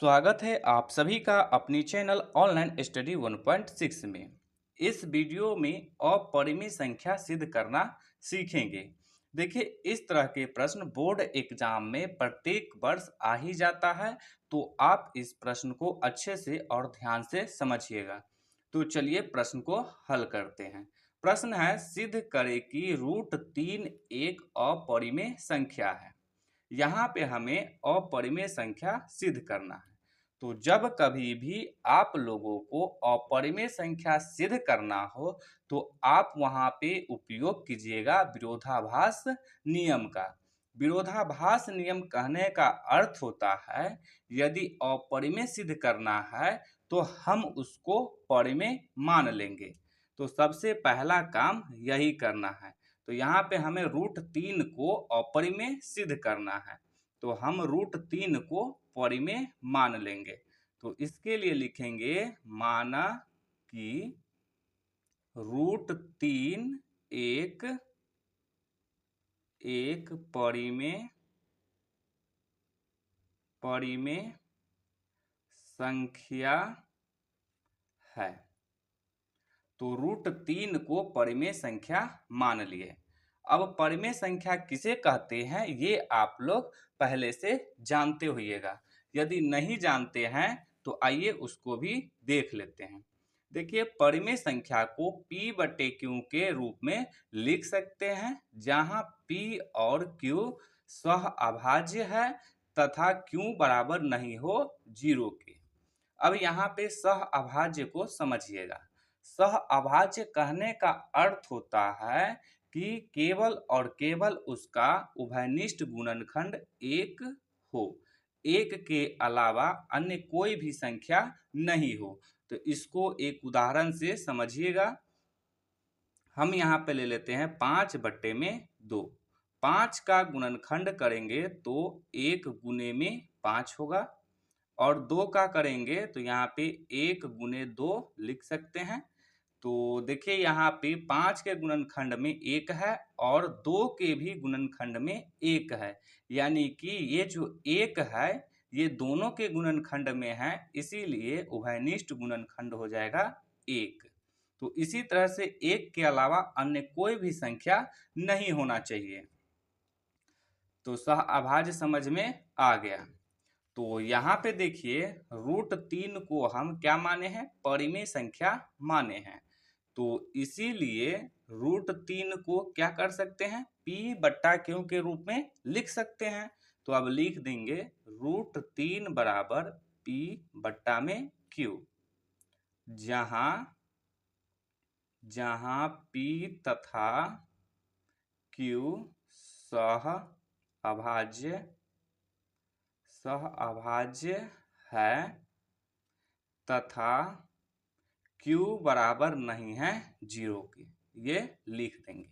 स्वागत है आप सभी का अपनी चैनल ऑनलाइन स्टडी 1.6 में। इस वीडियो में अपरिमेय संख्या सिद्ध करना सीखेंगे। देखिए, इस तरह के प्रश्न बोर्ड एग्जाम में प्रत्येक वर्ष आ ही जाता है, तो आप इस प्रश्न को अच्छे से और ध्यान से समझिएगा। तो चलिए प्रश्न को हल करते हैं। प्रश्न है, सिद्ध करें कि √3 एक अपरिमेय संख्या है। यहाँ पे हमें अपरिमेय संख्या सिद्ध करना है। तो जब कभी भी आप लोगों को अपरिमेय संख्या सिद्ध करना हो, तो आप वहाँ पे उपयोग कीजिएगा विरोधाभास नियम का। विरोधाभास नियम कहने का अर्थ होता है, यदि अपरिमेय सिद्ध करना है तो हम उसको परिमेय मान लेंगे। तो सबसे पहला काम यही करना है। तो यहाँ पे हमें √3 को अपरिमेय सिद्ध करना है, तो हम √3 को परिमेय मान लेंगे। तो इसके लिए लिखेंगे, माना कि √3 एक परिमेय संख्या है। तो √3 को परिमेय संख्या मान लिए। अब परिमेय संख्या किसे कहते हैं ये आप लोग पहले से जानते होइएगा। यदि नहीं जानते हैं तो आइए उसको भी देख लेते हैं। देखिए, परिमेय संख्या को P/Q के रूप में लिख सकते हैं, जहां P और Q सहअभाज्य है तथा Q बराबर नहीं हो 0 के। अब यहाँ पे सहअभाज्य को समझिएगा। सहअभाज्य कहने का अर्थ होता है कि केवल और केवल उसका उभयनिष्ठ गुणनखंड एक हो, एक के अलावा अन्य कोई भी संख्या नहीं हो। तो इसको एक उदाहरण से समझिएगा। हम यहाँ पे ले लेते हैं 5/2। 5 का गुणनखंड करेंगे तो 1 गुने में 5 होगा, और 2 का करेंगे तो यहाँ पे 1 गुने 2 लिख सकते हैं। तो देखिए, यहाँ पे 5 के गुणनखंड में 1 है और 2 के भी गुणनखंड में 1 है, यानी कि ये जो 1 है ये दोनों के गुणनखंड में है, इसीलिए उभयनिष्ठ गुणनखंड हो जाएगा 1। तो इसी तरह से 1 के अलावा अन्य कोई भी संख्या नहीं होना चाहिए। तो सहअभाज्य समझ में आ गया। तो यहाँ पे देखिए, √3 को हम क्या माने हैं? परिमेय संख्या माने हैं। तो इसीलिए √3 को क्या कर सकते हैं? P/Q के रूप में लिख सकते हैं। तो अब लिख देंगे √3 बराबर P/Q, जहां P तथा Q सहअभाज्य है तथा Q बराबर नहीं है 0 के, ये लिख देंगे।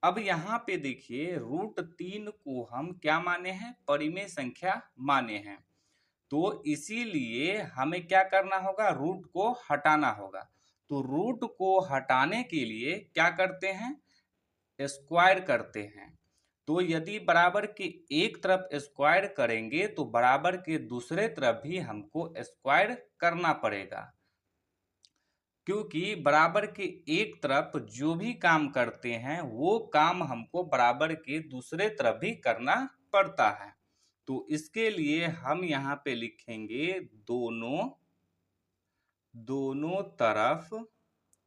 अब यहाँ पे देखिए, √3 को हम क्या माने हैं? परिमेय संख्या माने हैं। तो इसीलिए हमें क्या करना होगा? रूट को हटाना होगा। तो रूट को हटाने के लिए क्या करते हैं? स्क्वायर करते हैं। तो यदि बराबर के एक तरफ स्क्वायर करेंगे तो बराबर के दूसरे तरफ भी हमको स्क्वायर करना पड़ेगा, क्योंकि बराबर के एक तरफ जो भी काम करते हैं वो काम हमको बराबर के दूसरे तरफ भी करना पड़ता है। तो इसके लिए हम यहाँ पे लिखेंगे दोनों तरफ।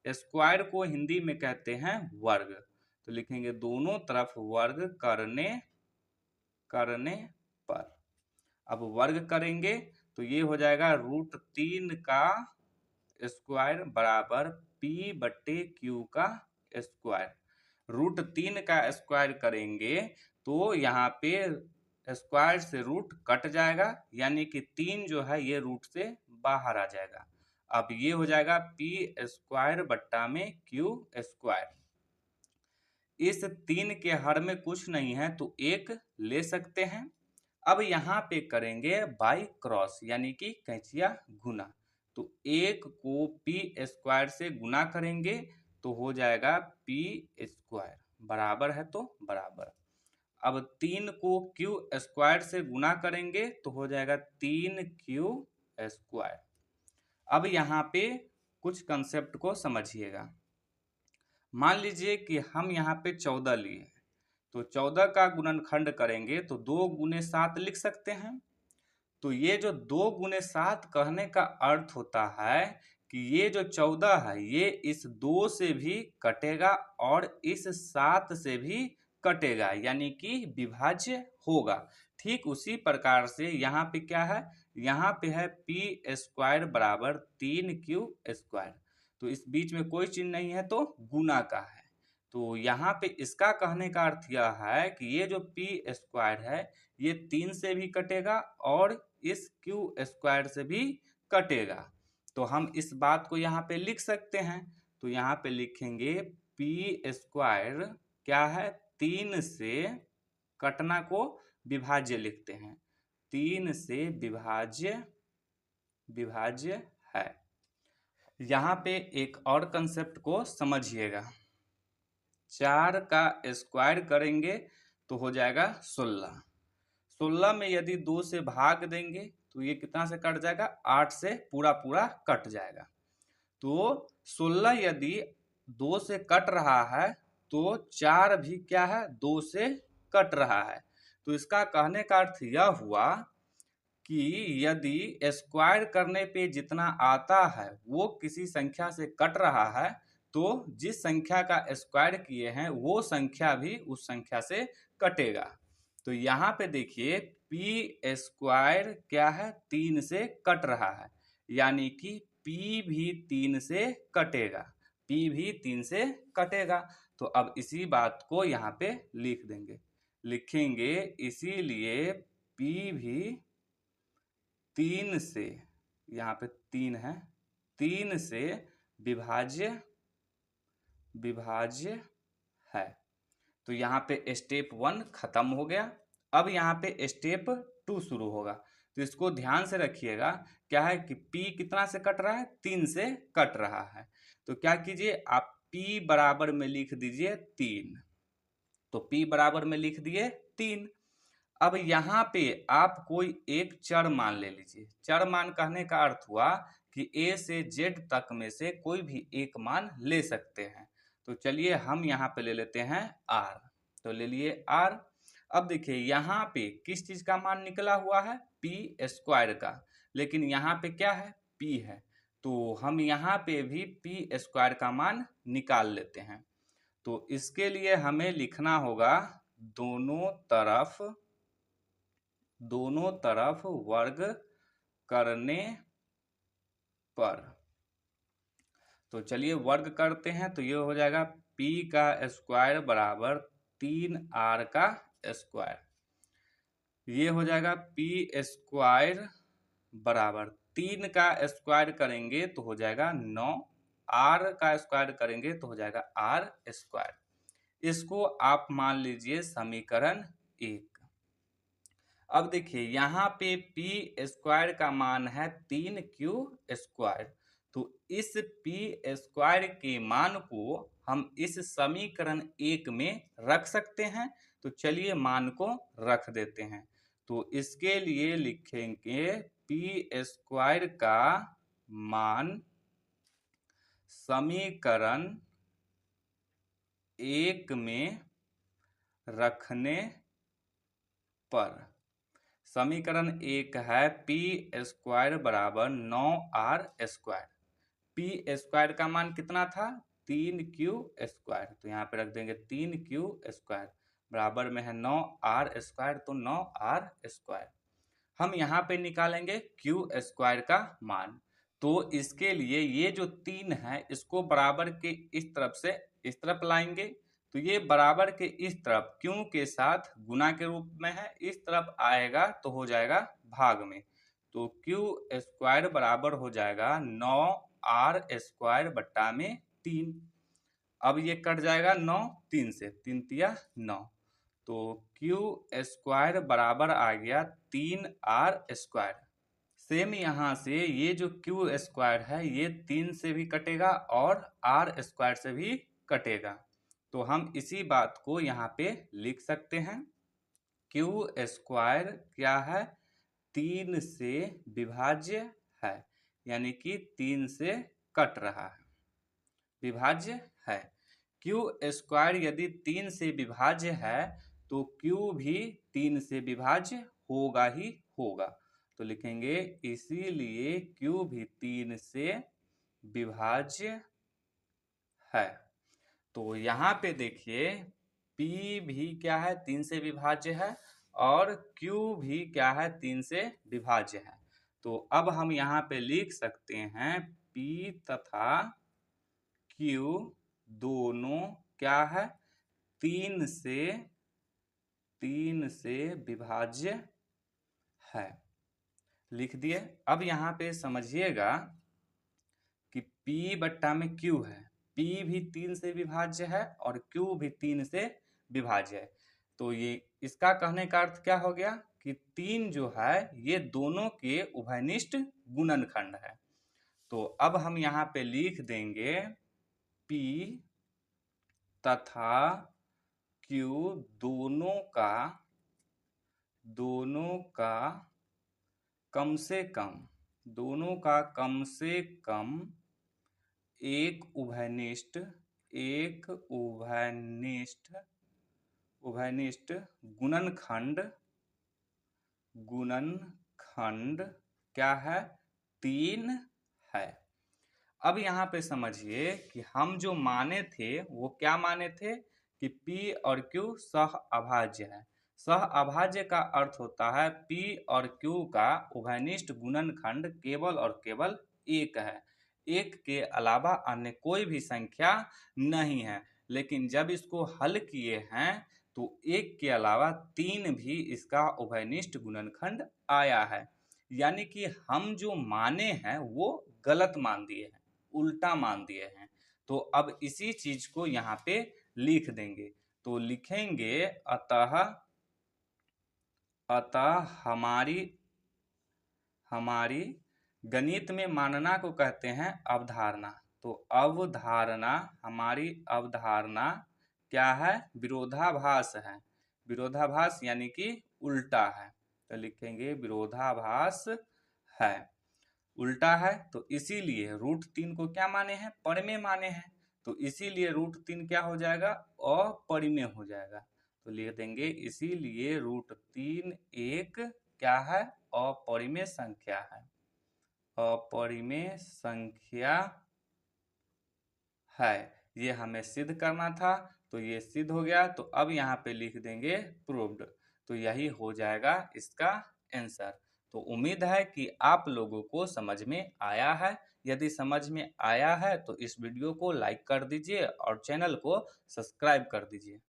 स्क्वायर को हिंदी में कहते हैं वर्ग। तो लिखेंगे दोनों तरफ वर्ग करने पर। अब वर्ग करेंगे तो ये हो जाएगा √3 का स्क्वायर बराबर P/Q का स्क्वायर। √3 का स्क्वायर करेंगे तो यहाँ पे स्क्वायर से रूट कट जाएगा, यानी कि 3 जो है ये रूट से बाहर आ जाएगा। अब ये हो जाएगा P²/Q²। इस 3 के हर में कुछ नहीं है तो 1 ले सकते हैं। अब यहाँ पे करेंगे बाई क्रॉस, यानी कि कैंचिया गुना। तो 1 को P² से गुना करेंगे तो हो जाएगा P² बराबर है तो बराबर। अब 3 को क्यू स्क्वायर से गुना करेंगे तो हो जाएगा 3Q स्क्वायर। अब यहाँ पे कुछ कंसेप्ट को समझिएगा। मान लीजिए कि हम यहाँ पे 14 लिए, तो 14 का गुणनखंड करेंगे तो 2 गुने 7 लिख सकते हैं। तो ये जो 2 गुने 7 कहने का अर्थ होता है कि ये जो 14 है ये इस 2 से भी कटेगा और इस 7 से भी कटेगा, यानी कि विभाज्य होगा। ठीक उसी प्रकार से यहाँ पे क्या है, यहाँ पे है पी स्क्वायर बराबर 3Q स्क्वायर। तो इस बीच में कोई चिन्ह नहीं है तो गुना का है। तो यहाँ पे इसका कहने का अर्थ यह है कि ये जो पी स्क्वायर है ये 3 से भी कटेगा और इस क्यू स्क्वायर से भी कटेगा। तो हम इस बात को यहाँ पे लिख सकते हैं। तो यहाँ पे लिखेंगे पी स्क्वायर क्या है, 3 से कटना को विभाज्य लिखते हैं, 3 से विभाज्य है। यहाँ पे एक और कंसेप्ट को समझिएगा। 4 का स्क्वायर करेंगे तो हो जाएगा 16। 16 में यदि 2 से भाग देंगे तो ये कितना से कट जाएगा, 8 से पूरा पूरा कट जाएगा। तो 16 यदि 2 से कट रहा है तो 4 भी क्या है, 2 से कट रहा है। तो इसका कहने का अर्थ यह हुआ कि यदि स्क्वायर करने पे जितना आता है वो किसी संख्या से कट रहा है तो जिस संख्या का स्क्वायर किए हैं वो संख्या भी उस संख्या से कटेगा। तो यहाँ पे देखिए पी स्क्वायर क्या है, 3 से कट रहा है, यानी कि पी भी 3 से कटेगा, पी भी 3 से कटेगा। तो अब इसी बात को यहाँ पे लिख देंगे, लिखेंगे इसीलिए पी भी 3 से, यहाँ पे 3 है, 3 से विभाज्य है। तो यहाँ पे स्टेप 1 खत्म हो गया। अब यहाँ पे स्टेप 2 शुरू होगा। तो इसको ध्यान से रखिएगा, क्या है कि P कितना से कट रहा है, 3 से कट रहा है। तो क्या कीजिए आप P बराबर में लिख दीजिए 3। तो P बराबर में लिख दिए 3। अब यहाँ पे आप कोई एक चर मान ले लीजिए। चर मान कहने का अर्थ हुआ कि A से Z तक में से कोई भी एक मान ले सकते हैं। तो चलिए हम यहाँ पे ले लेते हैं R। तो ले लिए R। अब देखिए यहाँ पे किस चीज का मान निकला हुआ है, पी स्क्वायर का, लेकिन यहाँ पे क्या है, P है। तो हम यहाँ पे भी पी स्क्वायर का मान निकाल लेते हैं। तो इसके लिए हमें लिखना होगा दोनों तरफ वर्ग करने पर। तो चलिए वर्ग करते हैं। तो ये हो जाएगा P का स्क्वायर बराबर 3R का स्क्वायर। ये हो जाएगा P स्क्वायर बराबर 3 का स्क्वायर करेंगे तो हो जाएगा 9, R का स्क्वायर करेंगे तो हो जाएगा R स्क्वायर। इसको आप मान लीजिए समीकरण 1। अब देखिए यहाँ पे पी स्क्वायर का मान है 3Q स्क्वायर। तो इस पी स्क्वायर के मान को हम इस समीकरण 1 में रख सकते हैं। तो चलिए मान को रख देते हैं। तो इसके लिए लिखेंगे पी स्क्वायर का मान समीकरण 1 में रखने पर। समीकरण 1 है पी स्क्वायर बराबर 9R स्क्वायर। पी स्क्वायर का मान कितना था, 3Q स्क्वायर। तो यहाँ पे रख देंगे 3Q स्क्वायर बराबर में है 9R स्क्वायर। तो 9R स्क्वायर हम यहाँ पे निकालेंगे Q स्क्वायर का मान। तो इसके लिए ये जो 3 है इसको बराबर के इस तरफ से इस तरफ लाएंगे। तो ये बराबर के इस तरफ क्यों के साथ गुना के रूप में है, इस तरफ आएगा तो हो जाएगा भाग में। तो Q स्क्वायर बराबर हो जाएगा 9R स्क्वायर बट्टा में 3। अब ये कट जाएगा 9 3 से, 3 तिया 9। तो Q स्क्वायर बराबर आ गया 3R स्क्वायर। सेम यहाँ से ये जो Q स्क्वायर है ये 3 से भी कटेगा और R स्क्वायर से भी कटेगा। तो हम इसी बात को यहाँ पे लिख सकते हैं। क्यू स्क्वायर क्या है, 3 से विभाज्य है, यानी कि 3 से कट रहा है, विभाज्य है। क्यू स्क्वायर यदि 3 से विभाज्य है तो क्यू भी 3 से विभाज्य होगा ही होगा। तो लिखेंगे इसीलिए क्यू भी 3 से विभाज्य है। तो यहाँ पे देखिए P भी क्या है, 3 से विभाज्य है और Q भी क्या है, 3 से विभाज्य है। तो अब हम यहाँ पे लिख सकते हैं P तथा Q दोनों क्या है, 3 से विभाज्य है। लिख दिए। अब यहाँ पे समझिएगा कि P बट्टा में Q है, P भी 3 से विभाज्य है और Q भी 3 से विभाज्य है। तो ये इसका कहने का अर्थ क्या हो गया कि 3 जो है ये दोनों के उभयनिष्ठ गुणनखंड है। तो अब हम यहाँ पे लिख देंगे P तथा Q दोनों का कम से कम एक उभयनिष्ठ गुणनखंड क्या है, 3 है। अब यहाँ पे समझिए कि हम जो माने थे वो क्या माने थे कि P और Q सह अभाज्य है। सह अभाज्य का अर्थ होता है P और Q का उभयनिष्ठ गुणनखंड केवल और केवल 1 है, 1 के अलावा अन्य कोई भी संख्या नहीं है। लेकिन जब इसको हल किए हैं तो 1 के अलावा 3 भी इसका उभयनिष्ठ गुणनखंड आया है, यानी कि हम जो माने हैं वो गलत मान दिए हैं, उल्टा मान दिए हैं। तो अब इसी चीज को यहाँ पे लिख देंगे। तो लिखेंगे अतः हमारी गणित में मानना को कहते हैं अवधारणा। तो हमारी अवधारणा क्या है, विरोधाभास है। विरोधाभास यानी कि उल्टा है। तो लिखेंगे विरोधाभास है, उल्टा है। तो इसीलिए √3 को क्या माने हैं, परिमेय माने हैं। तो इसीलिए √3 क्या हो जाएगा, अपरिमेय हो जाएगा। तो लिख देंगे इसीलिए √3 एक क्या है, अपरिमेय संख्या है, अपरिमेय संख्या है। ये हमें सिद्ध करना था, तो ये सिद्ध हो गया। तो अब यहाँ पे लिख देंगे प्रूव्ड। तो यही हो जाएगा इसका आंसर। तो उम्मीद है कि आप लोगों को समझ में आया है। यदि समझ में आया है तो इस वीडियो को लाइक कर दीजिए और चैनल को सब्सक्राइब कर दीजिए।